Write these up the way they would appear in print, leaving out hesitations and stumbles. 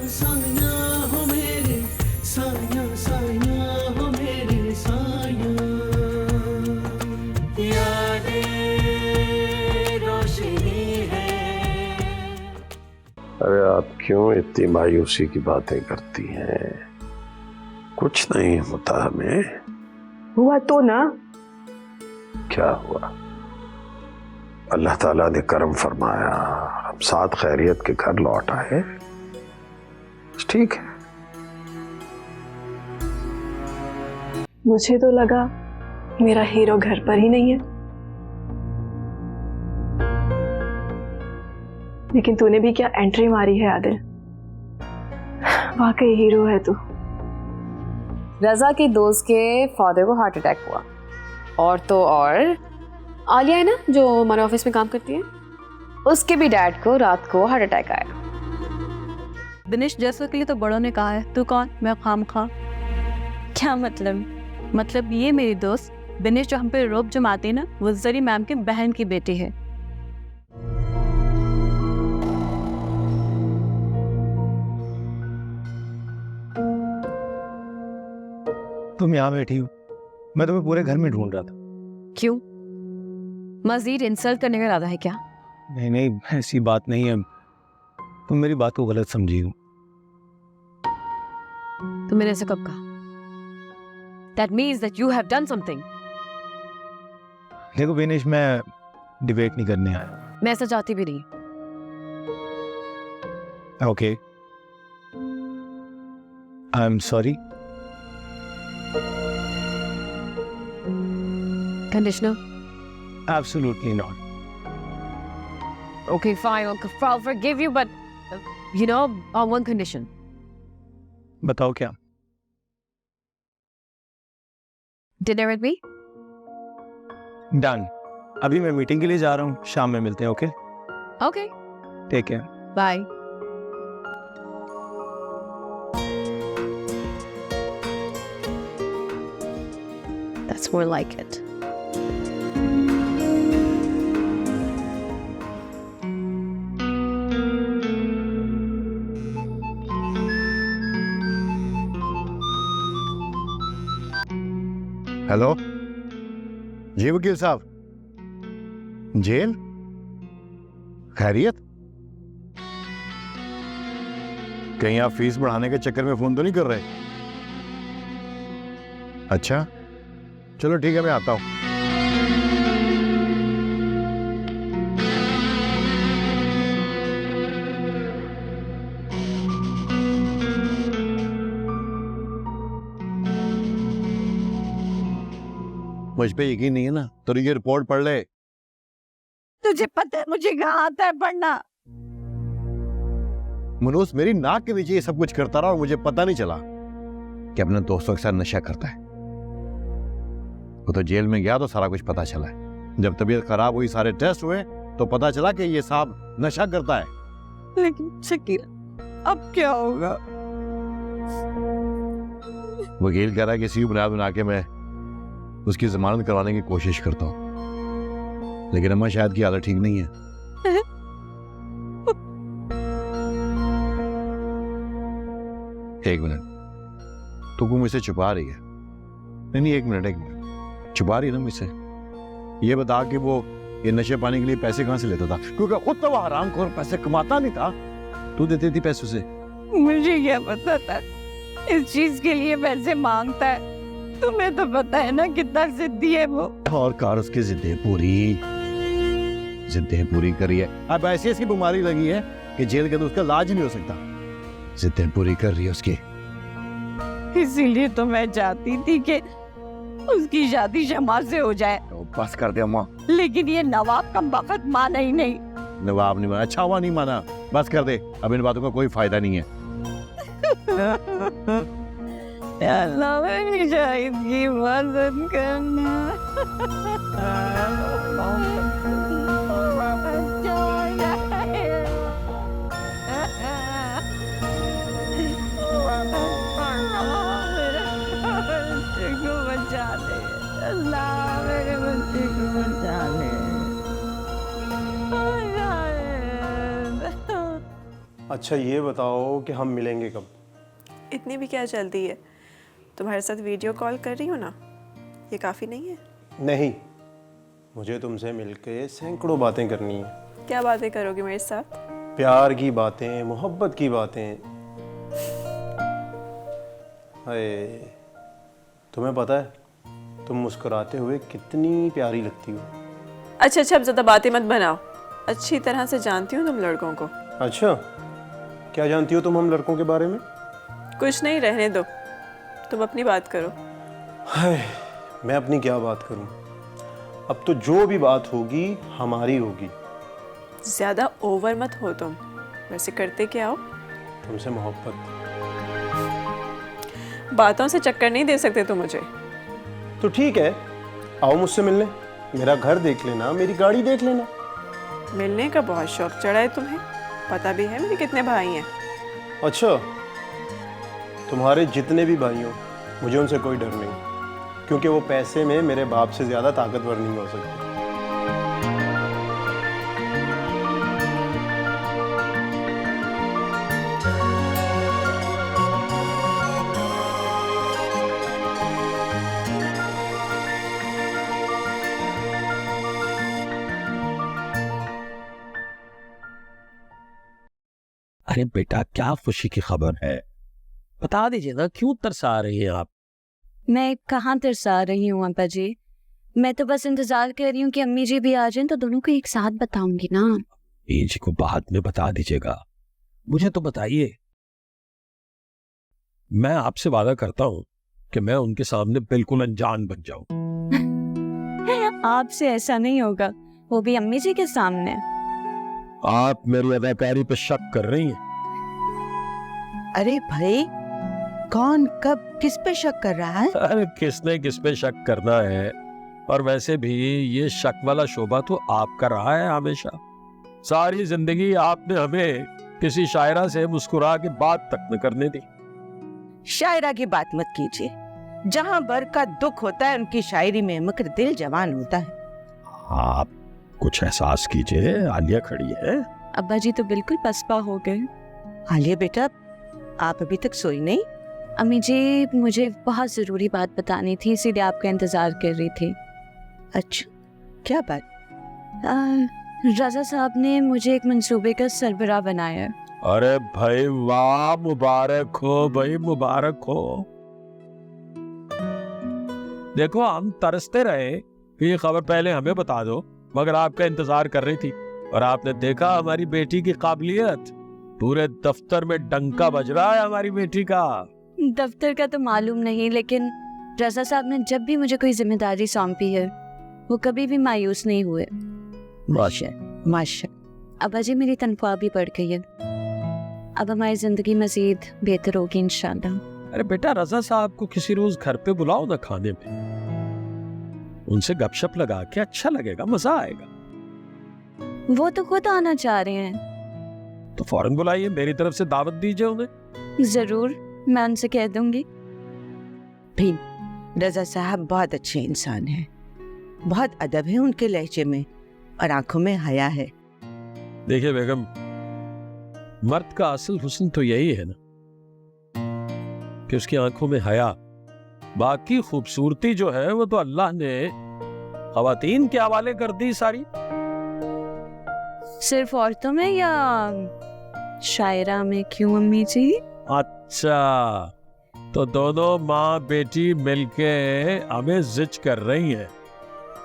साया हो मेरे साया साया हो मेरे साया यादें रोशनी है। अरे आप क्यों इतनी मायूसी की बातें करती हैं? कुछ नहीं होता हमें। हुआ तो ना। क्या हुआ? अल्लाह ताला ने करम फरमाया, हम साथ खैरियत के घर लौट आए, ठीक है। मुझे तो लगा मेरा हीरो घर पर ही नहीं है, लेकिन तूने भी क्या एंट्री मारी है आदिल। वाकई हीरो है तू। रजा के दोस्त के फादर को हार्ट अटैक हुआ, और तो और आलिया है ना जो हमारे ऑफिस में काम करती है, उसके भी डैड को रात को हार्ट अटैक आया। दिनेश जैसा के लिए तो बड़ों ने कहा है, तू कौन मैं खामखा। क्या मतलब ये मेरी दोस्त दिनेश जो हम पे रोब जमाती है ना, वो जरी मैम के बहन की बेटी है। तुम यहाँ बैठी हो, मैं तुम्हें पूरे घर में ढूंढ रहा था। क्यों? मजीद इंसल्ट करने का इरादा है क्या? नहीं ऐसी बात नहीं है, तुम मेरी बात को गलत समझी हो। तुम मैंने ऐसे कब कहा? That means that you have done something. देखो बेनिश, मैं डिबेट नहीं करने आया। मैं ऐसा चाहती भी नहीं। Okay, I am sorry. Conditioner? Absolutely not. Okay, fine. I'll forgive you, but on one condition. बताओ क्या? Dinner with me? डन। अभी मैं मीटिंग के लिए जा रहा हूँ, शाम में मिलते हैं। Okay? Okay. Take care. Bye. That's more like it. Hello जी वकील साहब, जेल खैरियत? कहीं आप फीस बढ़ाने के चक्कर में फोन तो नहीं कर रहे? अच्छा चलो ठीक है, मैं आता हूं। मुझ पे यकीन नहीं है ना, तो ये रिपोर्ट पढ़ ले। तुझे पता है मुझे कहाँ आता है पढ़ना? मनोज मेरी नाक के नीचे ये सब कुछ करता रहा और मुझे पता नहीं चला कि अपने दोस्तों के साथ नशा करता है। वो तो जेल में गया तो सारा कुछ पता चला है। जब तबीयत खराब हुई, सारे टेस्ट हुए, तो पता चला कि ये साहब नशा करता है। लेकिन शकील अब क्या होगा? वकील कह रहा है कि इसी बुनियाद बना के मैं उसकी जमानत करवाने की कोशिश करता हूं, लेकिन अम्मा शायद की हालत ठीक नहीं है। एक मिनट, तो वो मुझसे छुपा रही है? नहीं, एक मिनट, छुपा रही है ना मुझसे? ये बता कि वो ये नशे पाने के लिए पैसे कहां से लेता था? क्योंकि खुद तो वो हरामखोर पैसे कमाता नहीं था, तू देती थी पैसे उसे। मुझे क्या पता था इस चीज के लिए पैसे मांगता है? तुम्हें तो पता है ना कितना जिद्दी है वो। और कार उसकी जिद्दें पूरी करी है। अब ऐसी ऐसी बीमारी लगी है कि जेल के तो उसका इलाज नहीं हो सकता। जिद्दें पूरी कर रही है उसकी। इसीलिए तो मैं चाहती थी कि उसकी शादी शमा से हो जाए। तो बस कर दे अम्मा। लेकिन ये नवाब कमबख्त माना ही नहीं। नवाब नहीं माना, अच्छा हुआ नहीं माना। बस कर दे, अब इन बातों का कोई फायदा नहीं है। अल्लाह मेरी शाहिद की मदद करना। अल्लाह मेरे बच्चे को बचा ले। अच्छा ये बताओ कि हम मिलेंगे कब? इतनी भी क्या जल्दी है? तुम्हारे साथ वीडियो कॉल कर रही हूँ ना, ये काफ़ी नहीं है? नहीं, मुझे तुमसे मिलके सैकड़ों बातें करनी है। क्या बातें करोगे मेरे साथ? प्यार की बातें, मोहब्बत की बातें। हाय, तुम्हें पता है तुम मुस्कुराते हुए कितनी प्यारी लगती हो। अच्छा अब ज़्यादा बातें मत बनाओ, अच्छी तरह से जानती हूँ तुम लड़कों को। अच्छा, क्या जानती हो तुम हम लड़कों के बारे में? कुछ नहीं, रहने दो, तुम अपनी बात करो। हाय, मैं अपनी क्या बात करूं? अब तो जो भी बात होगी हमारी होगी। ज़्यादा ओवर मत हो तुम। वैसे करते क्या हो? तुमसे मोहब्बत। बातों से चक्कर नहीं दे सकते तुम मुझे। तो ठीक है, आओ मुझसे मिलने। मेरा घर देख लेना, मेरी गाड़ी देख लेना। मिलने का बहुत शौक चढ़ा है तुम्हें, पता भी है मेरे कितने भाई हैं। अच्छा, तुम्हारे जितने भी भाई हो मुझे उनसे कोई डर नहीं, क्योंकि वो पैसे में मेरे बाप से ज़्यादा ताकतवर नहीं हो सकते। अरे बेटा, क्या खुशी की खबर है? बता दीजिए ना, क्यों तरसा रही हैं आप? मैं कहाँ तरसा रही हूँ अब्बा जी, मैं तो बस इंतजार कर रही हूँ कि अम्मी जी भी आ जाएं तो दोनों को एक साथ बताऊंगी ना। अम्मी जी को बाद में बता दीजिएगा, मुझे तो बताइए। मैं आपसे वादा करता हूँ कि मैं उनके सामने बिल्कुल अनजान बन जाऊं। आपसे ऐसा नहीं होगा, वो भी अम्मी जी के सामने। आप मेरी अदाकारी पे शक कर रही हैं? अरे भाई, कौन कब किस पे शक कर रहा है? अरे किसने किस पे शक करना है, और वैसे भी ये शक वाला शोभा तो आपका रहा है हमेशा। सारी जिंदगी आपने हमें किसी शायरा से मुस्कुरा के बात तक न करने दी। शायरा की बात मत कीजिए, जहाँ बर का दुख होता है उनकी शायरी में मगर दिल जवान होता है। आप कुछ एहसास कीजिए, आलिया खड़ी है। अब्बा जी तो बिल्कुल पसपा हो गए। आलिया बेटा, आप अभी तक सोई नहीं? अम्मी जी, मुझे बहुत ज़रूरी बात बतानी थी, इसीलिए आपका इंतज़ार कर रही थी। अच्छा, क्या बात? रज़ा साहब ने मुझे एक मंसूबे का सरबराह बनाया है। अरे भाई वाह, मुबारक हो भाई, मुबारक हो। देखो, हम तरसते रहे कि ये खबर पहले हमें बता दो, मगर आपका इंतजार कर रही थी, और आपने देखा हमारी बेटी की काबिलियत। पूरे दफ्तर में डंका बज रहा है हमारी बेटी का। दफ्तर का तो मालूम नहीं, लेकिन रज़ा साहब ने जब भी मुझे कोई जिम्मेदारी सौंपी है वो कभी भी मायूस नहीं हुए। माशा माशा। अब्बा जी, मेरी तनख्वाह भी बढ़ गई है, अब हमारी जिंदगी मजीद बेहतर होगी इंशाल्लाह। अरे बेटा, रजा साहब को किसी रोज घर पे बुलाओ ना खाने पे, उनसे गपशप लगा के अच्छा लगेगा, मजा आएगा। वो तो खुद आना चाह रहे हैं। तो फौरन बुलाइए, मेरी तरफ से दावत दीजिए उन्हें। जरूर, मैं उनसे कह दूंगी। भी रजा साहब बहुत अच्छे इंसान हैं, बहुत अदब है उनके लहजे में और आंखों में हया है। देखिए बेगम, मर्द का असल हुस्न तो यही है ना कि उसकी आंखों में हया। बाकी खूबसूरती जो है वो तो अल्लाह ने खवातीन के हवाले कर दी सारी। सिर्फ औरतों में या शायरा में? क्यों अम्मी जी? अच्छा, तो दोनों माँ बेटी मिलके हमें जिच कर रही हैं।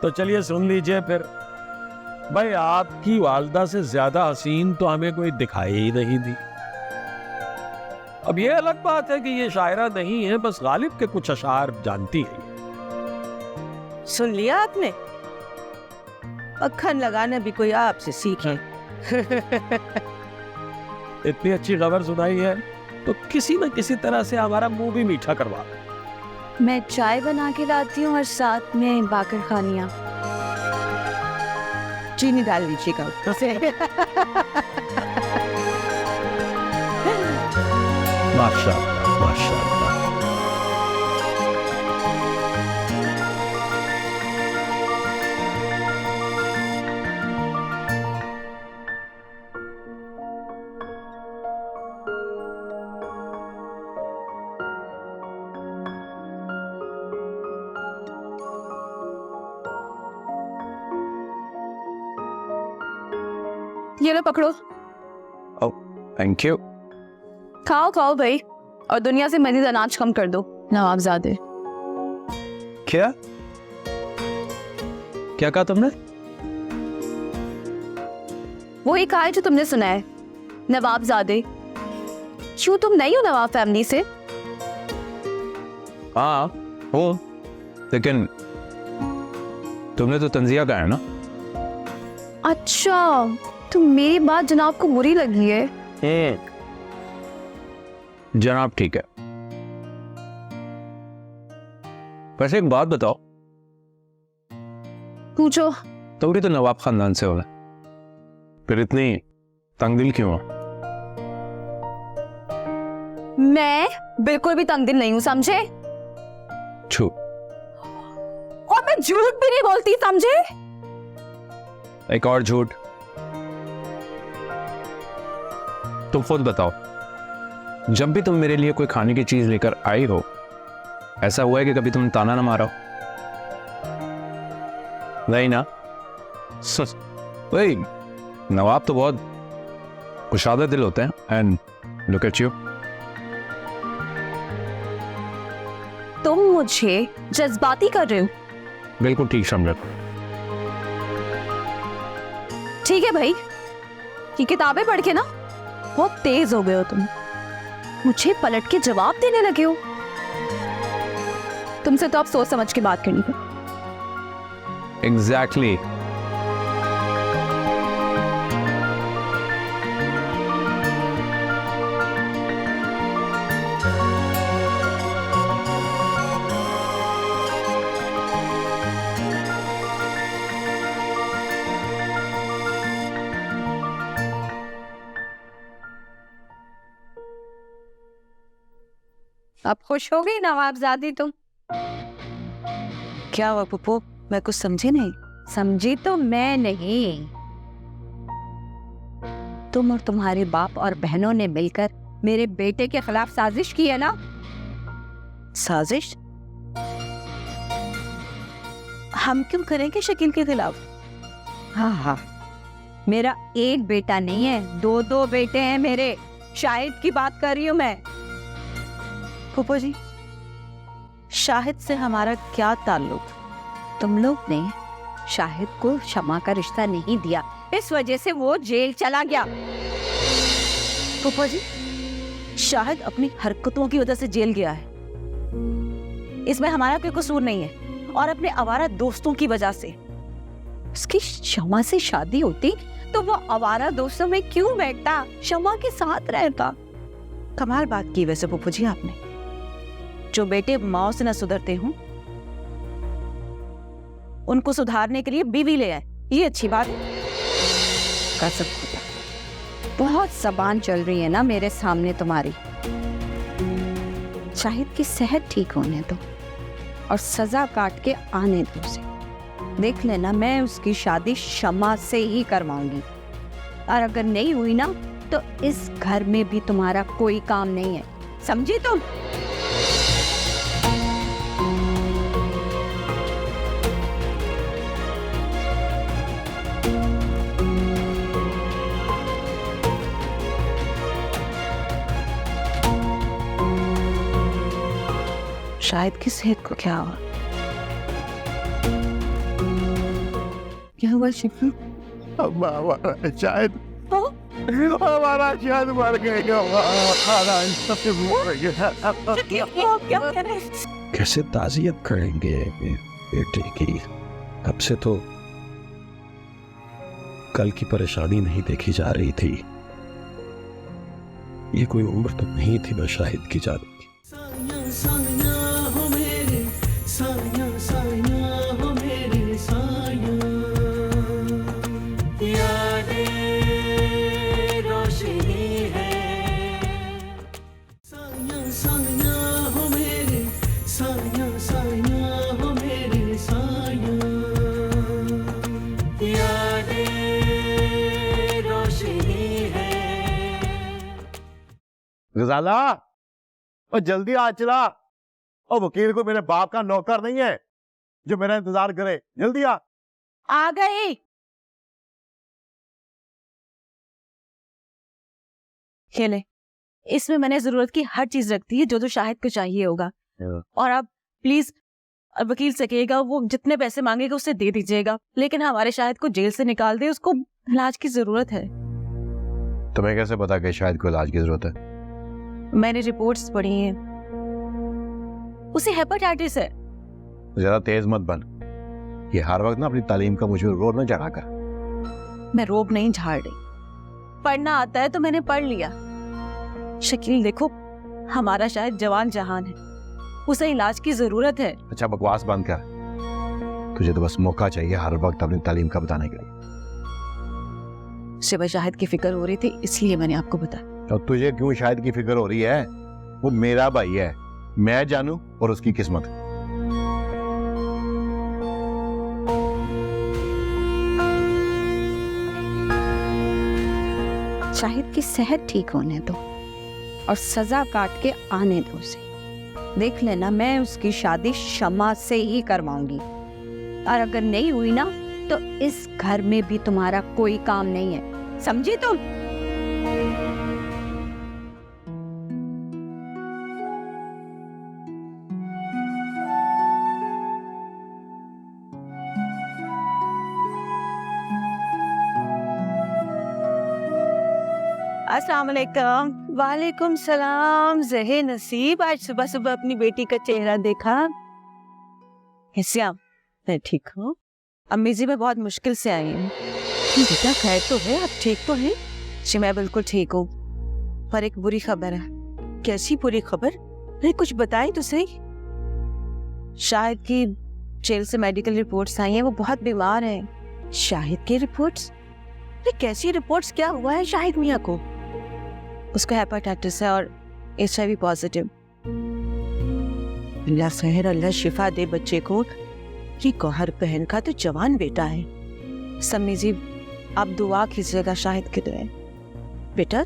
तो चलिए सुन लीजिए फिर। भाई, आपकी वालदा से ज्यादा हसीन तो हमें कोई दिखाई ही नहीं दी। अब ये अलग बात है कि ये शायरा नहीं है, बस गालिब के कुछ अशार जानती है। सुन लिया आपने? मक्खन लगाना भी कोई आपसे सीखे। इतनी अच्छी खबर सुनाई है तो किसी न किसी तरह से हमारा मुंह भी मीठा करवा। मैं चाय बना के लाती हूँ और साथ में बाकर खानियाँ। चीनी डाल लीजिएगा ऊपर से। माशाअल्लाह, माशाअल्लाह। ये लो पकड़ो, थैंक यू। खाओ खाओ भाई, और दुनिया से मजीद अनाज कम कर दो नवाबजादे। क्या क्या कहा तुमने? वही कहा है जो तुमने सुना है, नवाबजादे। क्यों, तुम नहीं हो नवाब फैमिली से? हाँ हूँ, लेकिन तुमने तो तंजिया का है ना। अच्छा, तो मेरी बात जनाब को बुरी लगी है। जनाब ठीक है। वैसे एक बात बताओ, पूछो। तुम भी तो नवाब खानदान से हो ना, फिर इतनी तंगदिल क्यों हो? मैं बिल्कुल भी तंगदिल नहीं हूं, समझे? झूठ। और मैं झूठ भी नहीं बोलती, समझे? एक और झूठ। तुम खुद बताओ, जब भी तुम मेरे लिए कोई खाने की चीज लेकर आई हो, ऐसा हुआ है कि कभी तुमने ताना ना मारा हो? नहीं ना? वही नवाब तो बहुत कुशादा दिल होते हैं। And look at you. तुम मुझे जज्बाती कर रहे हो। बिल्कुल ठीक समझा। ठीक है भाई, ये किताबें पढ़ के ना बहुत तेज हो गए हो तुम, मुझे पलट के जवाब देने लगे हो। तुमसे तो अब सोच समझ के बात करनी है। एग्जैक्टली। अब खुश हो गई नवाबजादी तुम? क्या हुआ पप्पू, मैं कुछ समझी नहीं। समझी तो मैं नहीं, तुम और तुम्हारे बाप और बहनों ने मिलकर मेरे बेटे के खिलाफ साजिश की है ना? साजिश? हम क्यों करेंगे शकील के खिलाफ? हाँ हाँ, मेरा एक बेटा नहीं है, दो दो बेटे हैं मेरे। शाहिद की बात कर रही हूँ मैं। पप्पू जी, शाहिद से हमारा क्या ताल्लुक? तुम लोग ने शाहिद को शमा का रिश्ता नहीं दिया, इस वजह से वो जेल चला गया। पप्पू जी, शाहिद अपनी हरकतों की वजह से जेल गया है, इसमें हमारा कोई कसूर नहीं है, और अपने आवारा दोस्तों की वजह से। उसकी शमा से शादी होती तो वो आवारा दोस्तों में क्यों बैठता, शमा के साथ रहता। कमाल बात की वैसे पप्पू जी आपने। जो बेटे माँ से न सुधरते हों, उनको सुधारने के लिए बीवी ले आए, ये अच्छी बात है। कसम, बहुत जबान चल रही है ना मेरे सामने तुम्हारी। शाहिद की सेहत ठीक होने दो और सजा काट के आने दो उसे। देख लेना, मैं उसकी शादी शमा से ही करवाऊंगी, और अगर नहीं हुई ना तो इस घर में भी तुम्हारा कोई काम नहीं है, समझी तुम? शाहिद की सेहत को क्या हुआ? क्या हुआ शिफा? हमारा शायद हमारा शायद मर गया। कैसे ताज़ियत करेंगे बेटे की? अब से तो कल की परेशानी नहीं देखी जा रही थी। ये कोई उम्र तो नहीं थी ना शाहिद की जाने की। साया साया हो मेरे, साया साया हो मेरे साया, यादें रोशनी है। साया साया हो मेरे, साया साया हो मेरे साया, यादें रोशनी है। गजाला, और जल्दी आ चला। और वकील को मेरे बाप का नौकर नहीं है जो मेरा इंतजार करे। जल्दी आ। आ गई। ये ले, इसमें मैंने जरूरत की हर चीज रख दी है जो जो शाहिद को चाहिए होगा। और आप प्लीज वकील से कहिएगा वो जितने पैसे मांगेगा उससे दे दीजिएगा, लेकिन हमारे शाहिद को जेल से निकाल दे, उसको इलाज की जरूरत है। तुम्हें कैसे पता कि शाहिद को इलाज की जरूरत है? मैंने रिपोर्ट्स पढ़ी हैं, उसे हेपेटाइटिस है। ज्यादा तेज मत बन, ये हर वक्त ना अपनी तालीम का मुझे रोड न चढ़ा कर। मैं रोब नहीं झाड़ रही, पढ़ना आता है तो मैंने पढ़ लिया। शकील देखो, हमारा शायद जवान जहान है, उसे इलाज की जरूरत है। अच्छा बकवास बंद कर, तुझे तो बस मौका चाहिए हर वक्त अपनी तालीम का बताने के लिए। शिवा शाहिद की फिक्र हो रही थी इसलिए मैंने आपको बताया। तो तुझे क्यों शाहिद की फिक्र हो रही है? वो मेरा भाई है, मैं जानू और उसकी किस्मत। शाहिद की सेहत ठीक होने दो और सजा काट के आने दो उसे। देख लेना, मैं उसकी शादी शमा से ही करवाऊंगी, और अगर नहीं हुई ना तो इस घर में भी तुम्हारा कोई काम नहीं है, समझी तुम? अस्सलाम वालेकुम। वालेकुम सलाम। ज़हे नसीब, आज सुबह सुबह अपनी बेटी का चेहरा देखा। श्याम, मैं ठीक हूँ। अम्मी जी मैं बहुत मुश्किल से आई हूँ। बेटा खैर तो है, आप ठीक तो हैं? जी मैं बिल्कुल ठीक हूँ, पर एक बुरी खबर है। कैसी बुरी खबर? अरे कुछ बताएं तो सही। शाहिद की जेल से मेडिकल रिपोर्ट्स आई हैं, वो बहुत बीमार है। शाहिद की रिपोर्ट्स? अरे कैसी रिपोर्ट्स? क्या हुआ है शाहिद मियाँ को? उसको हेपेटाइटिस है और HIV पॉजिटिव। अल्लाह खैर, अल्लाह शिफा दे बच्चे को। ये गौहर बहन का तो जवान बेटा है। सम्मी जी आप दुआ कीजिएगा शाहिद के लिए। बेटा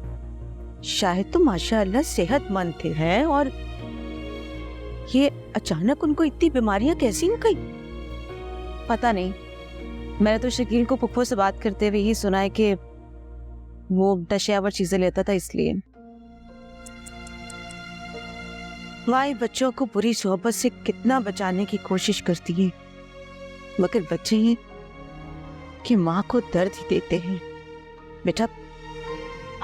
शाहिद तो माशाअल्लाह सेहतमंद थे हैं, और ये अचानक उनको इतनी बीमारियां कैसी हो गई? पता नहीं, मैंने तो शकील को पुप्पो से बात करते हुए ही सुना है कि वो नशेआवर चीजें लेता था, इसलिए। माँ बच्चों को बुरी सोहबत से कितना बचाने की कोशिश करती है, मगर बच्चे हैं कि माँ को दर्द ही देते हैं। बेटा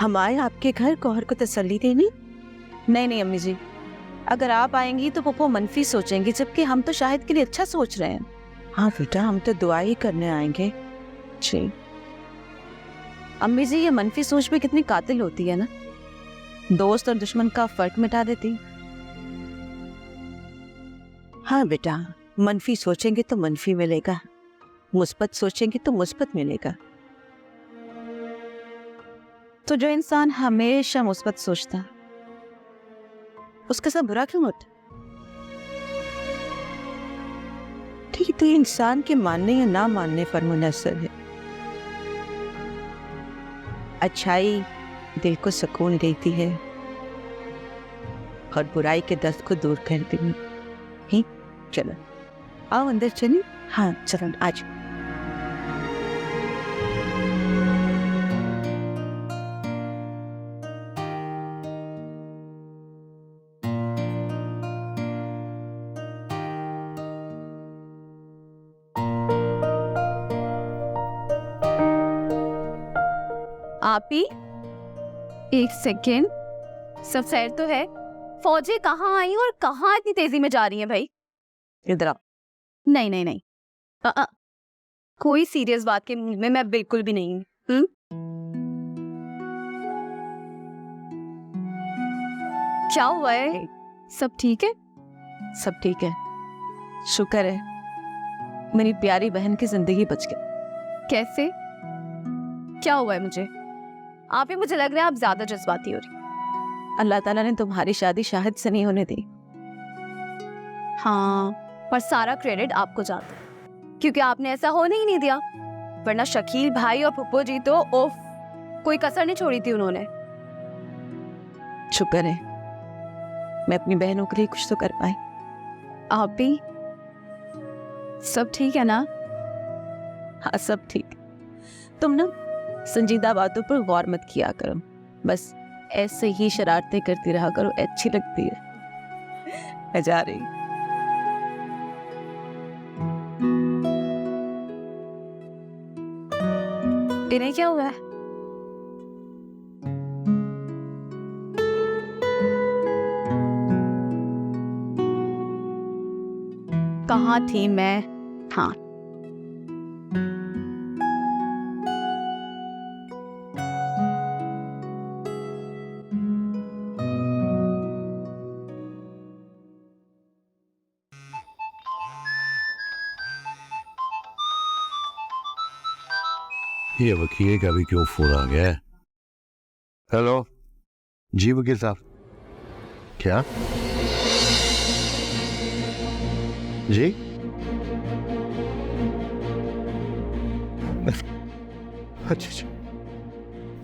हम आए आपके घर गौहर को तसल्ली देने? नहीं अम्मी जी, अगर आप आएंगी तो पुप्पो मनफी सोचेंगी, जबकि हम तो शाहिद के लिए अच्छा सोच रहे हैं। हाँ बेटा, हम तो दुआ ही करने आएंगे। जी अम्मी जी, ये मनफी सोच भी कितनी कातिल होती है ना, दोस्त और दुश्मन का फर्क मिटा देती। हाँ बेटा, मनफी सोचेंगे तो मनफी मिलेगा, मुस्बत सोचेंगे तो मुस्बत मिलेगा। तो जो इंसान हमेशा मुस्बत सोचता उसके साथ बुरा क्यों होता? ठीक, तो इंसान के मानने या ना मानने पर मुनहसर है। अच्छाई दिल को सुकून देती है और बुराई के दर्द को दूर करती है। चलो आओ अंदर चलिए। हाँ चलो आज। आप ही एक सेकेंड, सब सैर तो है? फौजी कहाँ आई और कहाँ इतनी तेजी में जा रही हैं भाई? इधर आओ। नहीं कोई सीरियस बात के मूड में मैं बिल्कुल भी नहीं हूँ। क्या हुआ है? सब ठीक है? सब ठीक है, शुक्र है। मेरी प्यारी बहन की जिंदगी बच गई। कैसे? क्या हुआ है मुझे? आप ही, मुझे लग रहा है आप ज्यादा जज्बाती हो रही। अल्लाह ताला ने तुम्हारी शादी शाहिद से नहीं होने दी। हाँ, पर सारा क्रेडिट आपको जाता है, क्योंकि आपने ऐसा होने ही नहीं दिया, वरना शकील भाई और पुप्पो जी तो ओफ, कोई कसर नहीं छोड़ी थी उन्होंने। शुक्र है मैं अपनी बहनों के लिए कुछ तो कर पाई। आप भी सब ठीक है ना? हाँ सब ठीक। तुम ना संजीदा बातों पर गौर मत किया करो, बस ऐसे ही शरारतें करती रहा करो, अच्छी लगती है। मैं जा रही। इन्हें क्या हुआ है? कहाँ थी मैं? हाँ, ये वकील का भी क्यों फोन आ गया है? हेलो जी वकील साहब। क्या जी? अच्छा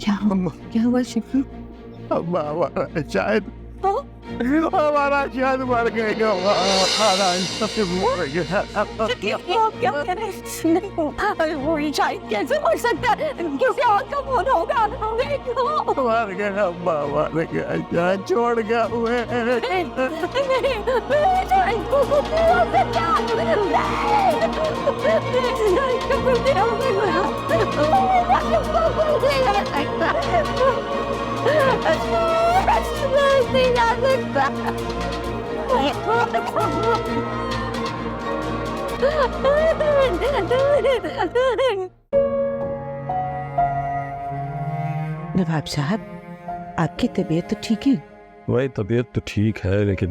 क्या हुआ शिफू? शायद हमारा शायद मर गएगा। कैसे मर सकता है? क्योंकि आपका फोन होगा। मर गया, मर गया, छोड़ गया हुए। नवाब साहब, आपकी तबीयत तो ठीक है? वही तबीयत तो ठीक है, लेकिन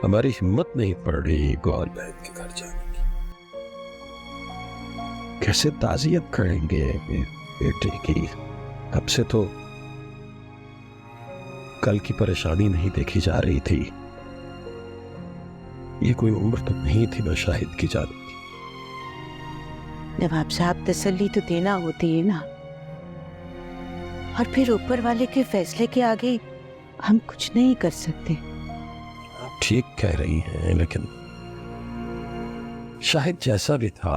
हमारी हिम्मत नहीं पड़ रही गौर बहन के घर जाने की। कैसे ताज़ियत करेंगे बेटे की? अब से तो कल की परेशानी नहीं देखी जा रही थी। ये कोई उम्र तो नहीं थी ना शाहिद की जाने की। नवाब साहब, तसल्ली तो देना होती है ना, और फिर ऊपर वाले के फैसले के आगे हम कुछ नहीं कर सकते। आप ठीक कह रही हैं, लेकिन शाहिद जैसा भी था,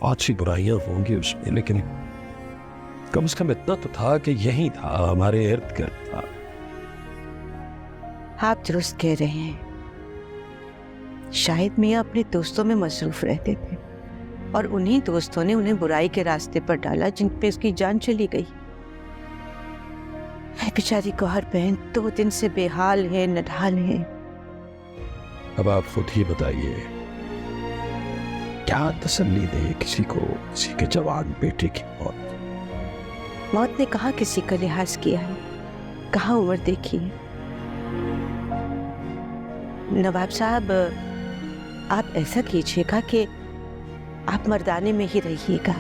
बहुत सी बुराइयां होंगी उसमें, लेकिन कम से कम इतना तो था कि यही था, हमारे इर्द गिर्द था। आप दुरुस्त कह रहे हैं। शाहिद मियाँ अपने दोस्तों में मसरूफ रहते थे, और उन्हीं दोस्तों ने उन्हें बुराई के रास्ते पर डाला जिन पे उसकी जान चली गई। बेचारी गौहर बहन 2 दिन से बेहाल है, नढाल है। अब आप खुद ही बताइए, क्या तसल्ली दे किसी को किसी के जवान बेटे की मौत ने कहाँ किसी का लिहाज किया है, कहाँ उम्र देखी है। नवाब साहब, आप ऐसा कीजिएगा कि आप मर्दाने में ही रहिएगा,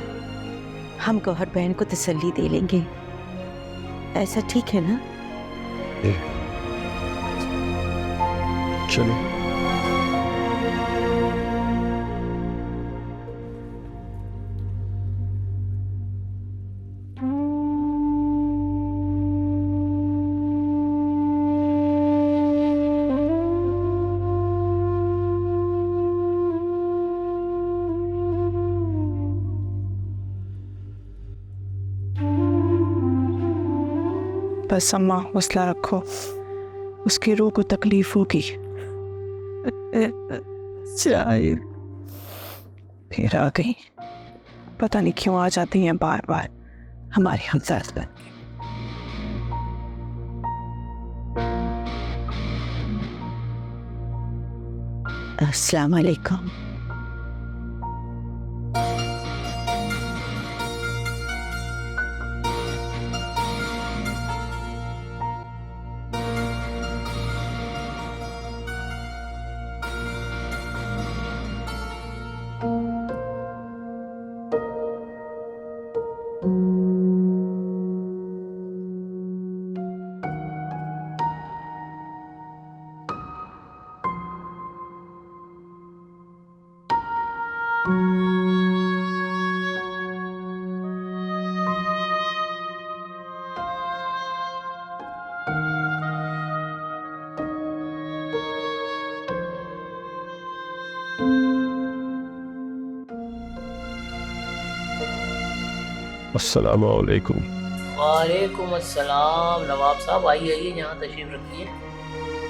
हम गौहर बहन को तसल्ली दे लेंगे। ऐसा ठीक है ना? चलो। बस अम्मा, हौसला रखो, उसकी रूह को तकलीफ होगी। शायद फिर आ गई, पता नहीं क्यों आ जाती हैं बार बार हमारी हमदर्द। अस्सलाम वालेकुम। अस्सलाम वालेकुम। वालेकुम अस्सलाम। नवाब साहब आइए आइए, यहाँ तशरीफ रखिए।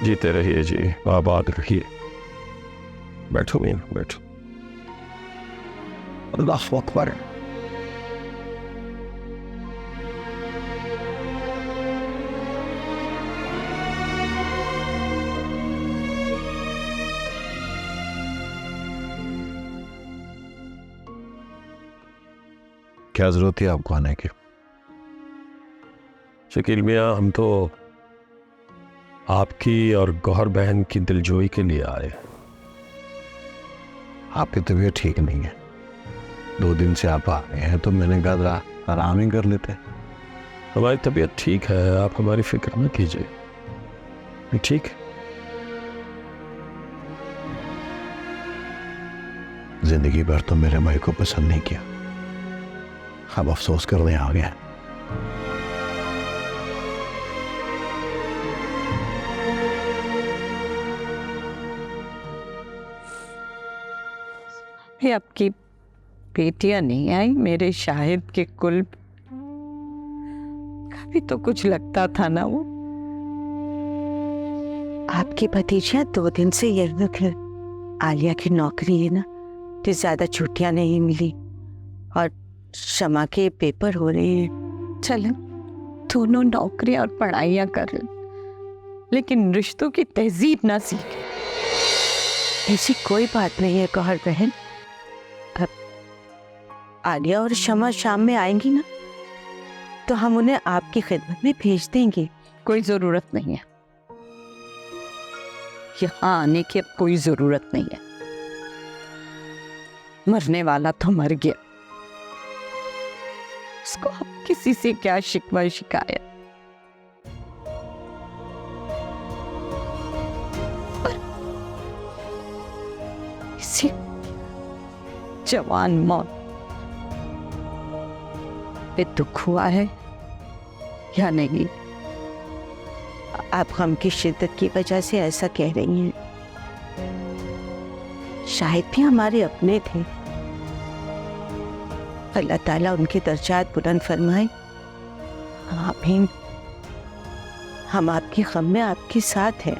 जीते रहिए जी, आबाद रखिए। बैठो मीन, बैठो। अल्लाह अकबर। क्या जरूरत है आपको आने की? शकील मियाँ, हम तो आपकी और गौहर बहन की दिलजोई के लिए आए। आपकी तबीयत ठीक नहीं है, 2 दिन से आप आ गए हैं, तो मैंने कहा आराम ही कर लेते। हमारी तबीयत ठीक है, आप हमारी फिक्र न कीजिए। ठीक है। जिंदगी भर तो मेरे भाई को पसंद नहीं किया, अब अफसोस करने आ गया। ये आपकी बेटियां नहीं आई मेरे शाहिद के कुल। कभी तो कुछ लगता था ना वो। आपकी भतीजियां 2 दिन से यही आलिया की नौकरी है ना, तो ज्यादा छुट्टियां नहीं मिली और शमा के पेपर हो रहे हैं। चलो दोनों नौकरियां और पढ़ाइयां कर लें, लेकिन रिश्तों की तहजीब ना सीखें। ऐसी कोई बात नहीं है गौहर बहन। अब आलिया और शमा शाम में आएंगी ना, तो हम उन्हें आपकी खिदमत में भेज देंगे। कोई जरूरत नहीं है, यहाँ आने की अब कोई जरूरत नहीं है। मरने वाला तो मर गया, उसको अब किसी से क्या शिकवा शिकायत। पर इसी जवान मौत पे दुख हुआ है या नहीं? आप गम की शिद्दत की वजह से ऐसा कह रही हैं। शायद भी हमारे अपने थे। अल्लाह ताला उनके दर्जात बुलंद फरमाए। आमीन। हम आपकी गम में आपके साथ हैं।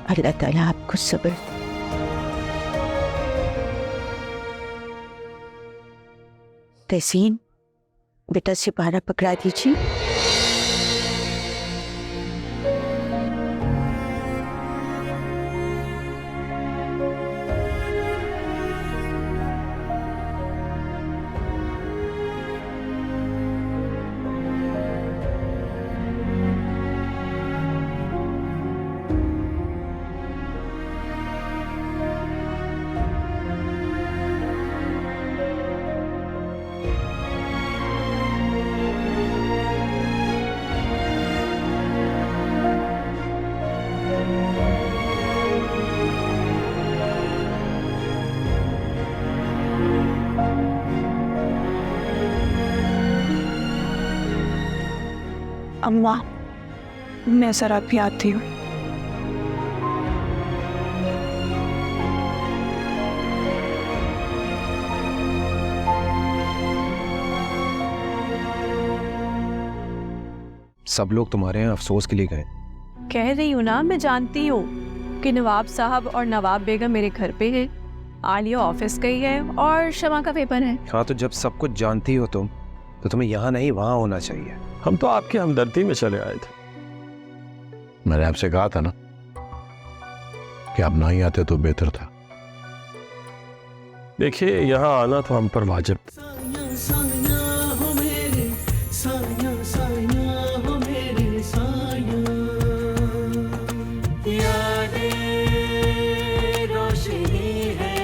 अल्लाह ताला आपको सब्र। तहसीन, बेटा सिपारा पकड़ा दीजिए। अम्मा, मैं जरा भी आती हूँ। सब लोग तुम्हारे यहाँ अफसोस के लिए गए। कह रही हूँ ना, मैं जानती हूँ कि नवाब साहब और नवाब बेगम मेरे घर पे है, आलिया ऑफिस गई है और शमा का पेपर है। हाँ, तो जब सब कुछ जानती हो तुम, तो तुम्हें यहाँ नहीं वहाँ होना चाहिए। हम तो आपकी हमदर्दी में चले आए थे। मैंने आपसे कहा था ना कि आप ना ही आते तो बेहतर था। देखिए, यहाँ आना तो हम पर वाजिब। साया साया हो मेरे, साया साया हो मेरे साया, यादें रोशनी है।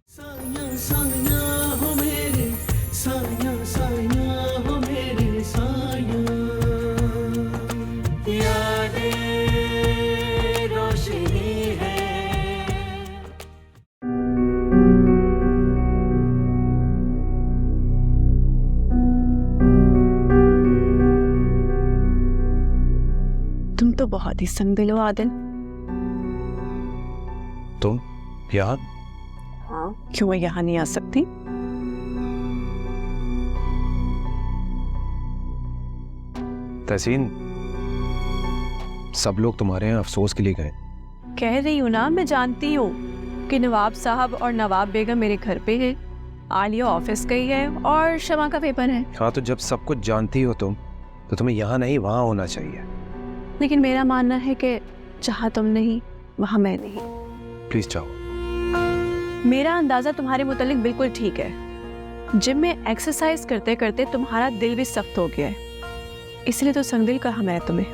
साया साया हो मेरे, साया साया हो मेरे साया, यादें रोशनी है। तुम तो बहुत ही संग दिल हो आदिल। तुम यहाँ? हाँ। क्यों मैं यहाँ नहीं आ सकती? तहसीन, सब लोग तुम्हारे यहाँ अफसोस के लिए गए। कह रही हूँ ना, मैं जानती हूँ कि नवाब साहब और नवाब बेगम मेरे घर पे है, आलिया ऑफिस गई है और शमा का पेपर है। हाँ, तो जब सब कुछ जानती हो तुम, तो तुम्हें यहाँ नहीं वहाँ होना चाहिए। लेकिन मेरा मानना है कि जहाँ तुम नहीं वहाँ मैं नहीं। प्लीज जाओ। मेरा अंदाजा तुम्हारे मुतालिक बिल्कुल ठीक है। जिम में एक्सरसाइज करते करते तुम्हारा दिल भी सख्त हो गया है, इसलिए तो संगदिल कहा मैं तुम्हें।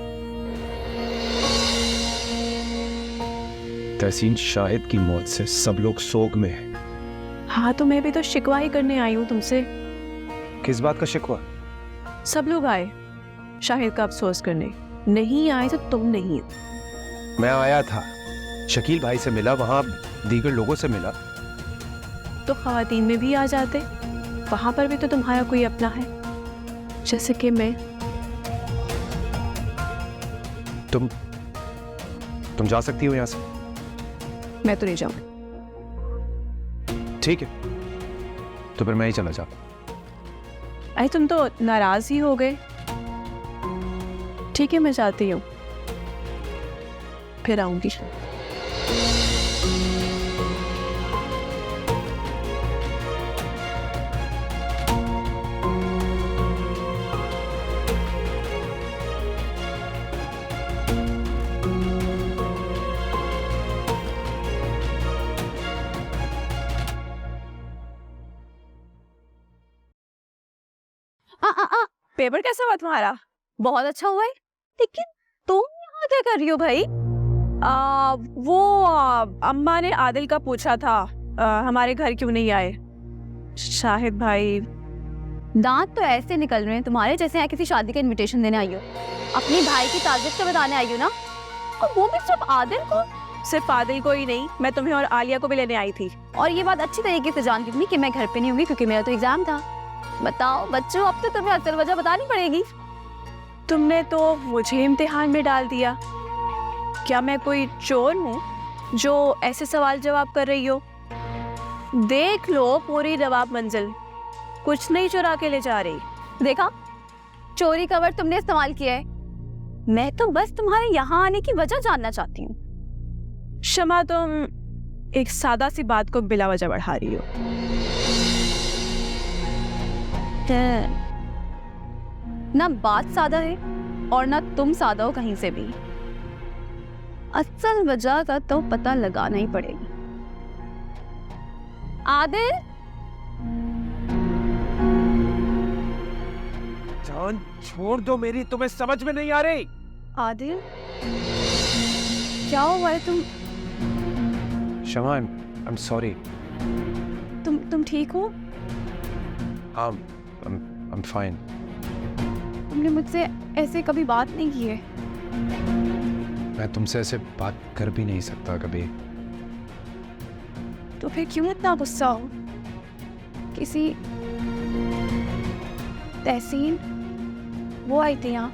तहसीन, शाहिद की मौत से सब लोग सोग में हैं। हाँ, तो मैं भी तो शिकवा ही करने आई हूँ तुमसे। किस बात का शिकवा? सब लोग आए शाहिद का अफसोस करने, नहीं आए तो तुम नहीं। मैं आया था, शकील भाई से मिला, वहां दीगर लोगों से मिला। तो खवातीन में भी आ जाते, वहां पर भी तो तुम्हारा कोई अपना है, जैसे कि मैं। तुम जा सकती हो यहाँ से? मैं तो नहीं जाऊंगी। ठीक है, तो फिर मैं ही चला जाता। अरे तुम तो नाराज ही हो गए। ठीक है, मैं जाती हूँ, फिर आऊंगी। पेपर कैसा हुआ तुम्हारा? बहुत अच्छा हुआ है, लेकिन तुम यहाँ क्या कर रही हो भाई? अम्मा ने आदिल का पूछा था हमारे घर क्यों नहीं आए। शाहिद भाई, दांत तो ऐसे निकल रहे हैं तुम्हारे जैसे यहाँ किसी शादी का इनविटेशन देने आई हो। अपने भाई की तारीफ तो बताने आई हो ना, और वो भी सिर्फ आदिल को। सिर्फ आदिल को ही नहीं, मैं तुम्हें और आलिया को भी लेने आई थी। और ये बात अच्छी तरीके से जानती थी कि मैं घर पे नहीं होंगी क्योंकि मेरा तो एग्जाम था। बताओ बच्चों, अब तो तुम्हें असल वजह बतानी पड़ेगी। तुमने तो मुझे इम्तिहान में डाल दिया। क्या मैं कोई चोर हूँ जो ऐसे सवाल जवाब कर रही हो? देख लो पूरी रवाब मंजिल, कुछ नहीं चुरा के ले जा रही। देखा, चोरी का वर्ड तुमने इस्तेमाल किया है। मैं तो बस तुम्हारे यहाँ आने की वजह जानना चाहती हूँ। शमा, तुम एक सादा सी बात को बिला वजह बढ़ा रही हो। ना बात सादा है और ना तुम सादा हो कहीं से भी। असल वजह का तो पता लगाना ही पड़ेगा। आदिल, जान छोड़ दो मेरी, तुम्हें समझ में नहीं आ रही। आदिल क्या हुआ है? शमा, आई एम सॉरी। तुम ठीक हो? I'm fine. तुमने मुझसे ऐसे कभी बात नहीं की है। मैं तुमसे ऐसे बात कर भी नहीं सकता कभी। तो फिर क्यों इतना गुस्सा हो? किसी तहसीन वो आई थी यहाँ?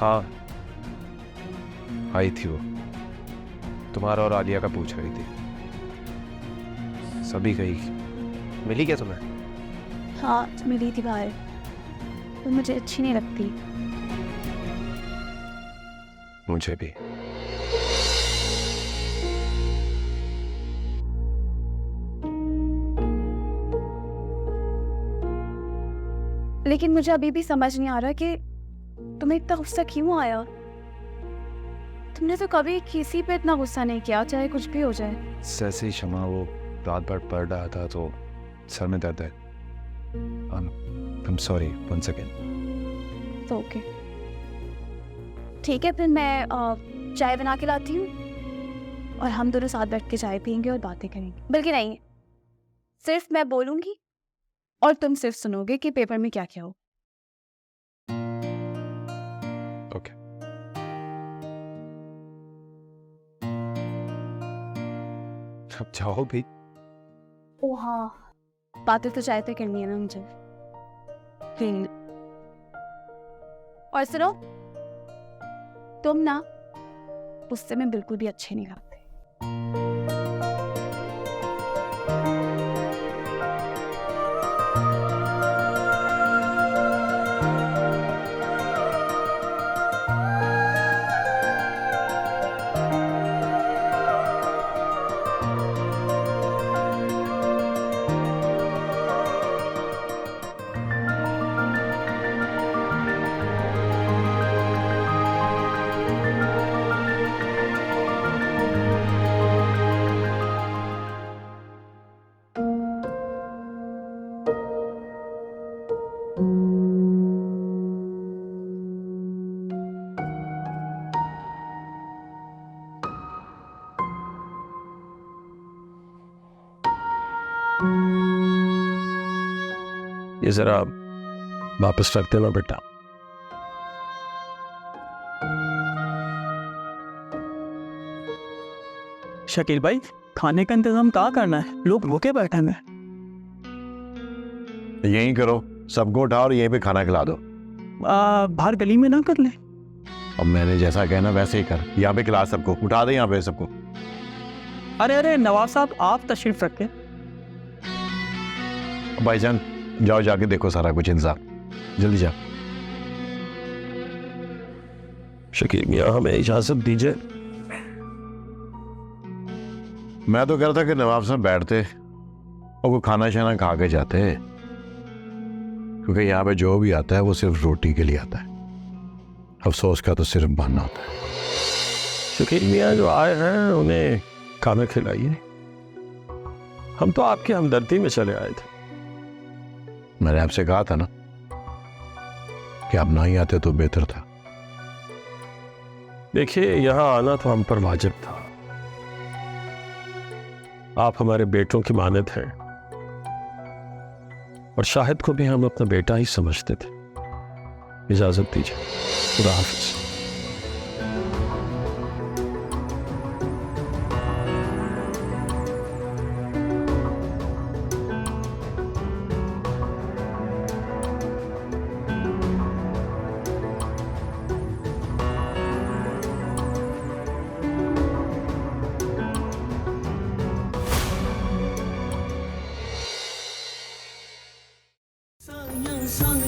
हाँ, आई थी वो। तुम्हारा और आलिया का पूछ रही थी। सभी गई। मिली क्या तुम्हें? हाँ, मिली थी बाहर। तो मुझे अच्छी नहीं लगती। मुझे भी। लेकिन मुझे अभी भी समझ नहीं आ रहा कि तुम्हें इतना गुस्सा क्यों आया। तुमने तो कभी किसी पे इतना गुस्सा नहीं किया, चाहे कुछ भी हो जाए। जैसे ही शमा वो रात भर पढ़ रहा था तो सर में दर्द है। I'm sorry once again. तो ओके, ठीक है, फिर मैं चाय बना के लाती हूँ और हम दोनों साथ बैठ के चाय पियेंगे और बातें करेंगे। बल्कि नहीं, सिर्फ मैं बोलूंगी और तुम सिर्फ सुनोगे कि पेपर में क्या क्या हो। ओके। अब जाओ भी। ओ हाँ, बातें तो चाय पे करनी है ना मुझे। और सुनो, तुम ना उससे मैं बिल्कुल भी अच्छे नहीं लगते। ये जरा वापस रख देना बेटा। शकील भाई, खाने का इंतजाम कहाँ करना है? लोग भूखे बैठे हैं। यहीं करो, सबको उठाओ और यहीं पे खाना खिला दो। बाहर गली में ना कर ले। अब मैंने जैसा कहना वैसे ही कर, यहाँ पे खिला सबको, उठा दे यहाँ पे सबको। अरे अरे नवाब साहब, आप तशरीफ रखें। भाईजान जाओ, जाके देखो सारा कुछ इंतजाम, जल्दी जाओ। शकील मियाँ, हमें इजाजत दीजिए। मैं तो कह रहा था कि नवाब साहब बैठते और कोई खाना शाना खा के जाते, क्योंकि यहाँ पे जो भी आता है वो सिर्फ रोटी के लिए आता है, अफसोस का तो सिर्फ बहाना होता है। शकील मियाँ जो आए हैं उन्हें खाना खिलाइए। हम तो आपकी हमदर्दी में चले आए थे। मैंने आपसे कहा था ना कि आप ना ही आते तो बेहतर था। देखिए, यहाँ आना तो हम पर वाजिब था। आप हमारे बेटों की मानद हैं और शाहिद को भी हम अपना बेटा ही समझते थे। इजाजत दीजिए, खुदा हाफिज। साया साया